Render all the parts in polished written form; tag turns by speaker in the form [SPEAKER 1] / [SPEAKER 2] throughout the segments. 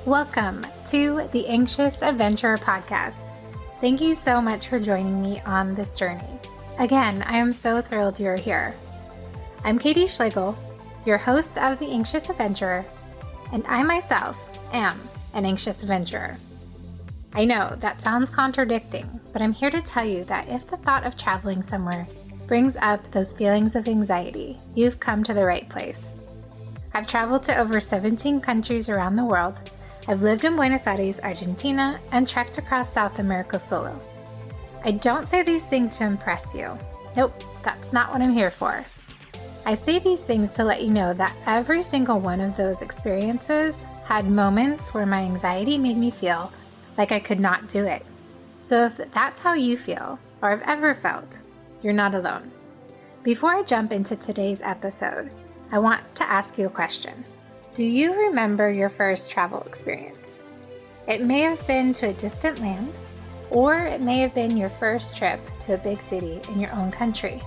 [SPEAKER 1] Welcome to the Anxious Adventurer podcast. Thank you so much for joining me on this journey. Again, I am so thrilled you're here. I'm Katie Schlegel, your host of The Anxious Adventurer, and I myself am an anxious adventurer. I know that sounds contradicting, but I'm here to tell you that if the thought of traveling somewhere brings up those feelings of anxiety, you've come to the right place. I've traveled to over 17 countries around the world. I've lived in Buenos Aires, Argentina, and trekked across South America solo. I don't say these things to impress you. Nope, that's not what I'm here for. I say these things to let you know that every single one of those experiences had moments where my anxiety made me feel like I could not do it. So if that's how you feel, or have ever felt, you're not alone. Before I jump into today's episode, I want to ask you a question. Do you remember your first travel experience? It may have been to a distant land, or it may have been your first trip to a big city in your own country.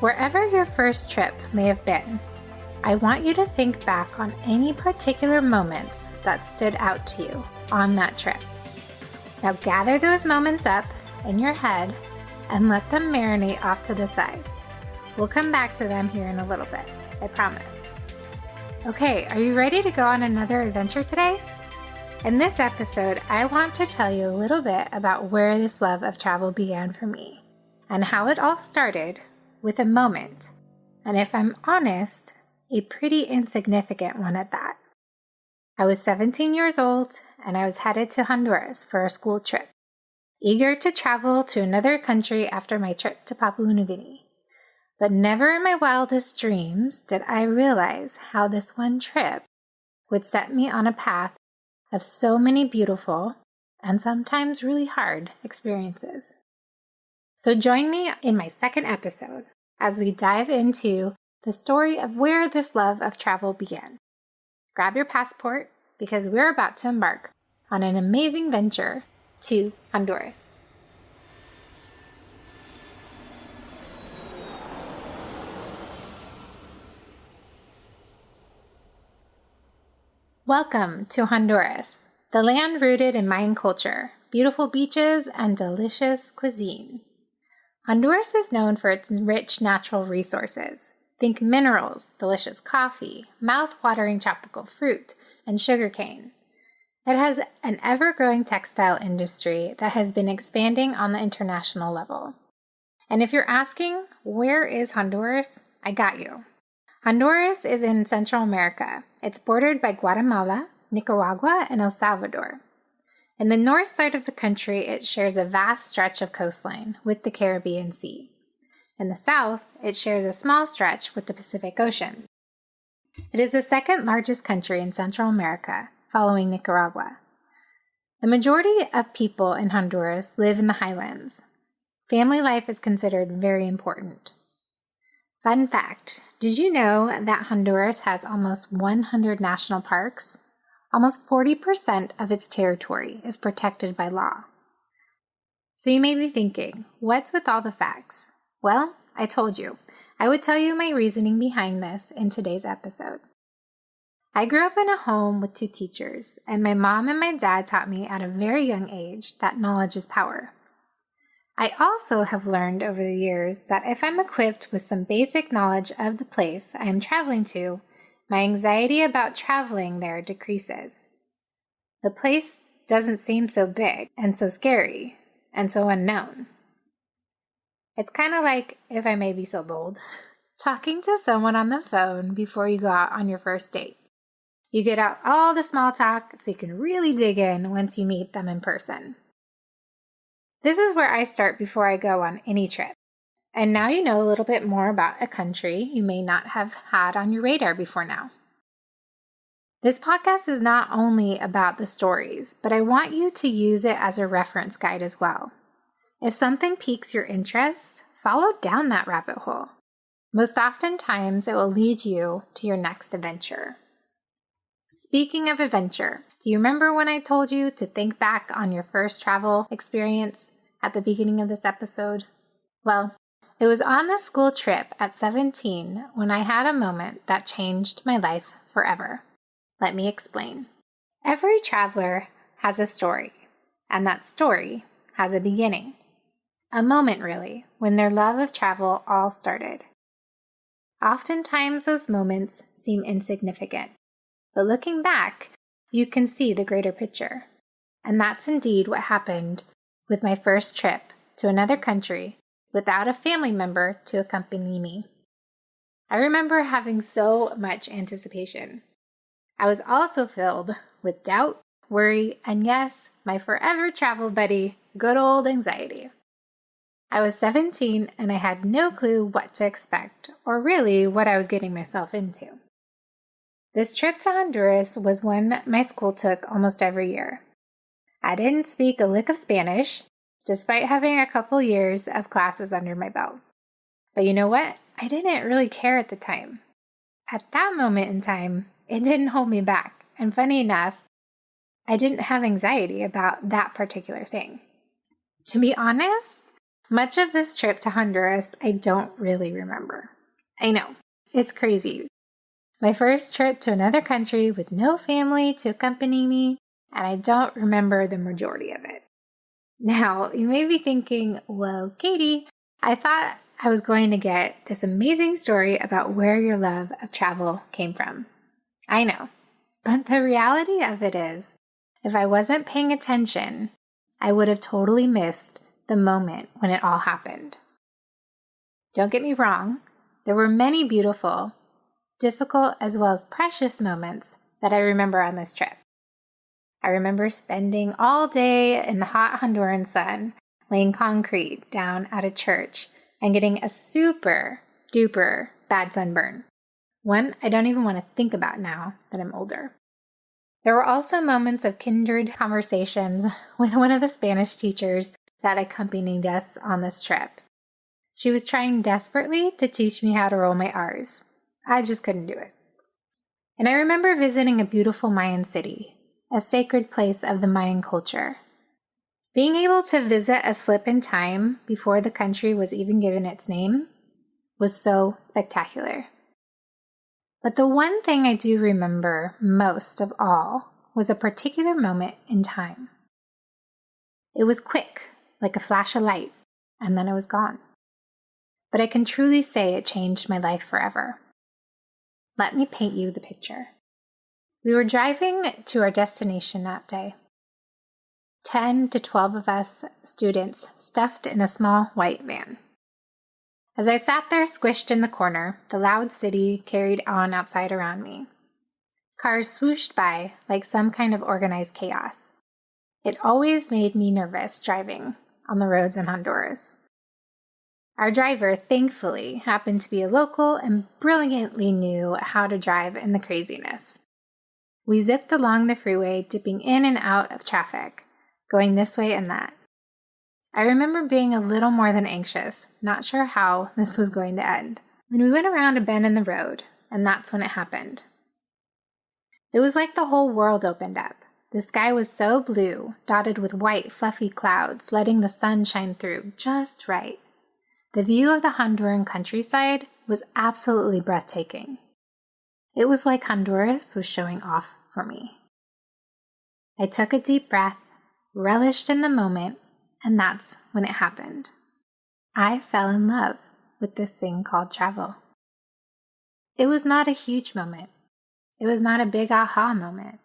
[SPEAKER 1] Wherever your first trip may have been, I want you to think back on any particular moments that stood out to you on that trip. Now gather those moments up in your head and let them marinate off to the side. We'll come back to them here in a little bit, I promise. Okay, are you ready to go on another adventure today? In this episode, I want to tell you a little bit about where this love of travel began for me and how it all started with a moment, and if I'm honest, a pretty insignificant one at that. I was 17 years old and I was headed to Honduras for a school trip, eager to travel to another country after my trip to Papua New Guinea. But never in my wildest dreams did I realize how this one trip would set me on a path of so many beautiful and sometimes really hard experiences. So join me in my second episode as we dive into the story of where this love of travel began. Grab your passport because we're about to embark on an amazing venture to Honduras. Welcome to Honduras, the land rooted in Mayan culture, beautiful beaches, and delicious cuisine. Honduras is known for its rich natural resources. Think minerals, delicious coffee, mouth-watering tropical fruit, and sugarcane. It has an ever-growing textile industry that has been expanding on the international level. And if you're asking, where is Honduras? I got you. Honduras is in Central America. It's bordered by Guatemala, Nicaragua, and El Salvador. In the north side of the country, it shares a vast stretch of coastline with the Caribbean Sea. In the south, it shares a small stretch with the Pacific Ocean. It is the second largest country in Central America, following Nicaragua. The majority of people in Honduras live in the highlands. Family life is considered very important. Fun fact, did you know that Honduras has almost 100 national parks? Almost 40% of its territory is protected by law. So you may be thinking, what's with all the facts? Well, I told you, I would tell you my reasoning behind this in today's episode. I grew up in a home with two teachers, and my mom and my dad taught me at a very young age that knowledge is power. I also have learned over the years that if I'm equipped with some basic knowledge of the place I am traveling to, my anxiety about traveling there decreases. The place doesn't seem so big and so scary and so unknown. It's kind of like, if I may be so bold, talking to someone on the phone before you go out on your first date. You get out all the small talk so you can really dig in once you meet them in person. This is where I start before I go on any trip. And now you know a little bit more about a country you may not have had on your radar before now. This podcast is not only about the stories, but I want you to use it as a reference guide as well. If something piques your interest, follow down that rabbit hole. Most oftentimes, it will lead you to your next adventure. Speaking of adventure, do you remember when I told you to think back on your first travel experience at the beginning of this episode? Well, it was on the school trip at 17 when I had a moment that changed my life forever. Let me explain. Every traveler has a story, and that story has a beginning. A moment, really, when their love of travel all started. Oftentimes, those moments seem insignificant, but looking back, you can see the greater picture. And that's indeed what happened with my first trip to another country without a family member to accompany me. I remember having so much anticipation. I was also filled with doubt, worry, and yes, my forever travel buddy, good old anxiety. I was 17 and I had no clue what to expect, or really what I was getting myself into. This trip to Honduras was one my school took almost every year. I didn't speak a lick of Spanish, despite having a couple years of classes under my belt. But you know what? I didn't really care at the time. At that moment in time, it didn't hold me back. And funny enough, I didn't have anxiety about that particular thing. To be honest, much of this trip to Honduras, I don't really remember. I know, it's crazy. My first trip to another country with no family to accompany me, and I don't remember the majority of it. Now, you may be thinking, well, Katie, I thought I was going to get this amazing story about where your love of travel came from. I know, but the reality of it is, if I wasn't paying attention, I would have totally missed the moment when it all happened. Don't get me wrong, there were many beautiful, difficult as well as precious moments that I remember on this trip. I remember spending all day in the hot Honduran sun, laying concrete down at a church and getting a super duper bad sunburn. One I don't even want to think about now that I'm older. There were also moments of kindred conversations with one of the Spanish teachers that accompanied us on this trip. She was trying desperately to teach me how to roll my R's. I just couldn't do it. And I remember visiting a beautiful Mayan city, a sacred place of the Mayan culture. Being able to visit a slip in time before the country was even given its name was so spectacular. But the one thing I do remember most of all was a particular moment in time. It was quick, like a flash of light, and then it was gone. But I can truly say it changed my life forever. Let me paint you the picture. We were driving to our destination that day. 10 to 12 of us students stuffed in a small white van. As I sat there squished in the corner, the loud city carried on outside around me. Cars swooshed by like some kind of organized chaos. It always made me nervous driving on the roads in Honduras. Our driver, thankfully, happened to be a local and brilliantly knew how to drive in the craziness. We zipped along the freeway, dipping in and out of traffic, going this way and that. I remember being a little more than anxious, not sure how this was going to end, when we went around a bend in the road, and that's when it happened. It was like the whole world opened up. The sky was so blue, dotted with white, fluffy clouds, letting the sun shine through just right. The view of the Honduran countryside was absolutely breathtaking. It was like Honduras was showing off for me. I took a deep breath, relished in the moment, and that's when it happened. I fell in love with this thing called travel. It was not a huge moment. It was not a big aha moment.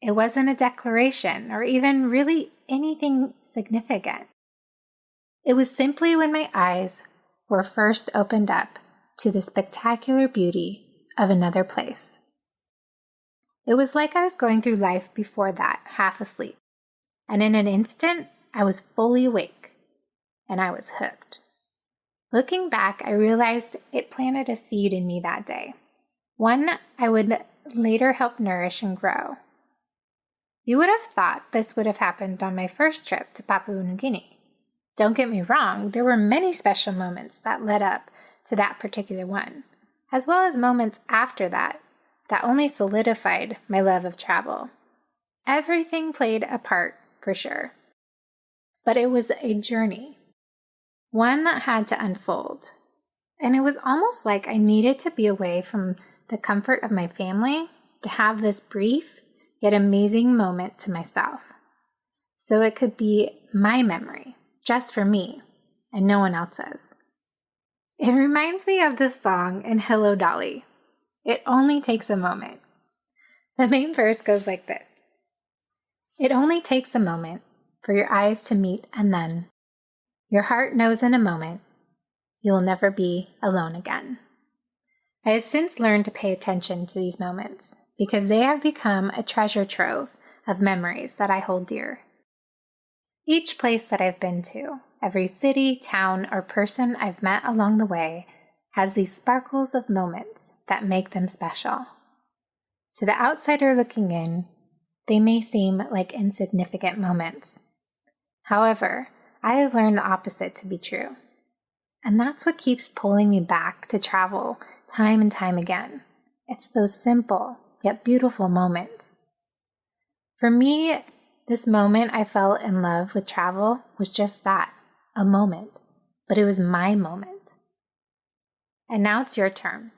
[SPEAKER 1] It wasn't a declaration or even really anything significant. It was simply when my eyes were first opened up to the spectacular beauty of another place. It was like I was going through life before that, half asleep. And in an instant, I was fully awake, and I was hooked. Looking back, I realized it planted a seed in me that day, one I would later help nourish and grow. You would have thought this would have happened on my first trip to Papua New Guinea. Don't get me wrong, there were many special moments that led up to that particular one, as well as moments after that only solidified my love of travel. Everything played a part, for sure. But it was a journey, one that had to unfold. And it was almost like I needed to be away from the comfort of my family to have this brief, yet amazing moment to myself. So it could be my memory, just for me, and no one else's. It reminds me of this song in Hello Dolly. It only takes a moment. The main verse goes like this. It only takes a moment for your eyes to meet, and then your heart knows in a moment you will never be alone again. I have since learned to pay attention to these moments because they have become a treasure trove of memories that I hold dear. Each place that I've been to, every city, town, or person I've met along the way has these sparkles of moments that make them special. To the outsider looking in, they may seem like insignificant moments. However, I have learned the opposite to be true. And that's what keeps pulling me back to travel time and time again. It's those simple yet beautiful moments. For me, this moment I fell in love with travel was just that, a moment. But it was my moment. And now it's your turn.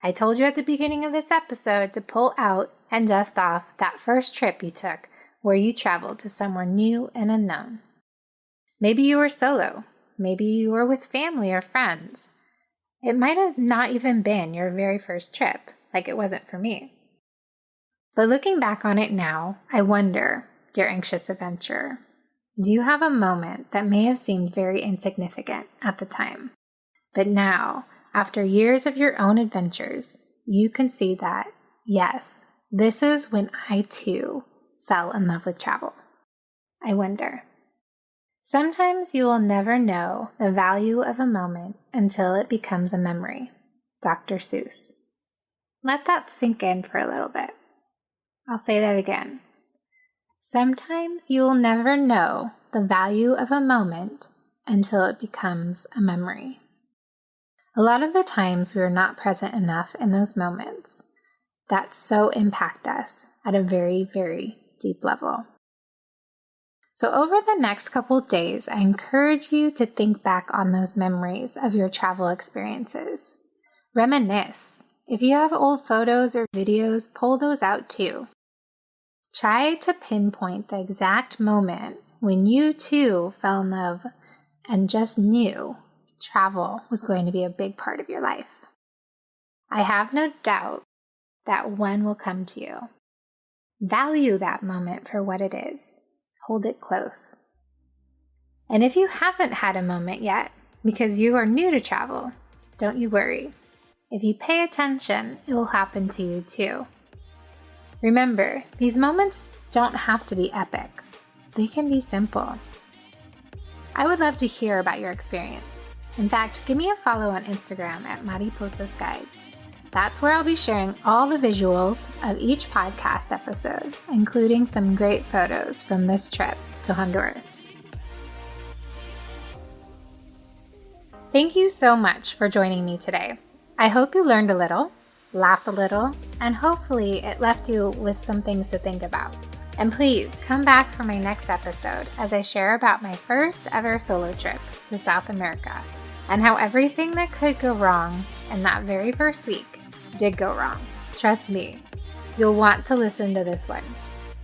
[SPEAKER 1] I told you at the beginning of this episode to pull out and dust off that first trip you took where you traveled to somewhere new and unknown. Maybe you were solo. Maybe you were with family or friends. It might have not even been your very first trip, like it wasn't for me. But looking back on it now, I wonder, dear anxious adventurer, do you have a moment that may have seemed very insignificant at the time? But now, after years of your own adventures, you can see that, yes, this is when I too fell in love with travel. I wonder. Sometimes you will never know the value of a moment until it becomes a memory. Dr. Seuss. Let that sink in for a little bit. I'll say that again. Sometimes you will never know the value of a moment until it becomes a memory. A lot of the times we are not present enough in those moments that so impact us at a very, very deep level. So over the next couple of days, I encourage you to think back on those memories of your travel experiences. Reminisce. If you have old photos or videos, pull those out too. Try to pinpoint the exact moment when you too fell in love and just knew travel was going to be a big part of your life. I have no doubt that one will come to you. Value that moment for what it is. Hold it close. And if you haven't had a moment yet, because you are new to travel, don't you worry. If you pay attention, it will happen to you too. Remember, these moments don't have to be epic. They can be simple. I would love to hear about your experience. In fact, give me a follow on Instagram at Mariposa Skies. That's where I'll be sharing all the visuals of each podcast episode, including some great photos from this trip to Honduras. Thank you so much for joining me today. I hope you learned a little, laughed a little, and hopefully it left you with some things to think about. And please come back for my next episode as I share about my first ever solo trip to South America and how everything that could go wrong in that very first week did go wrong. Trust me, you'll want to listen to this one.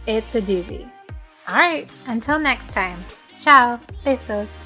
[SPEAKER 1] It's a doozy. All right, until next time. Ciao, besos.